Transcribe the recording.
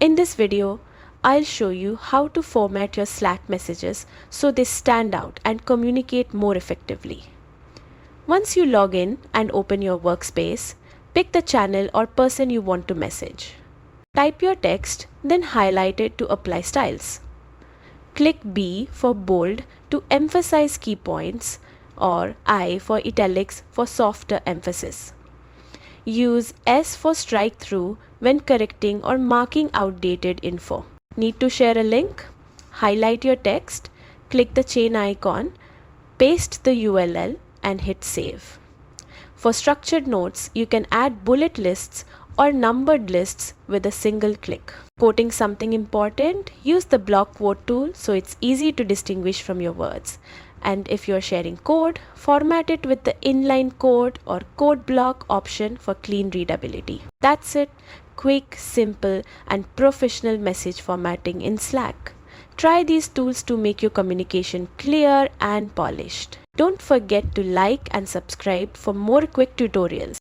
In this video, I'll show you how to format your Slack messages so they stand out and communicate more effectively. Once you log in and open your workspace, pick the channel or person you want to message. Type your text, then highlight it to apply styles. Click B for bold to emphasize key points, or I for italics for softer emphasis. Use S for strike through when correcting or marking outdated info. Need to share a link? Highlight your text, click the chain icon, paste the URL and hit save. For structured notes, you can add bullet lists or numbered lists with a single click. Quoting something important, use the block quote tool so it's easy to distinguish from your words. And if you're sharing code, format it with the inline code or code block option for clean readability. That's it. Quick, simple, and professional message formatting in Slack. Try these tools to make your communication clear and polished. Don't forget to like and subscribe for more quick tutorials.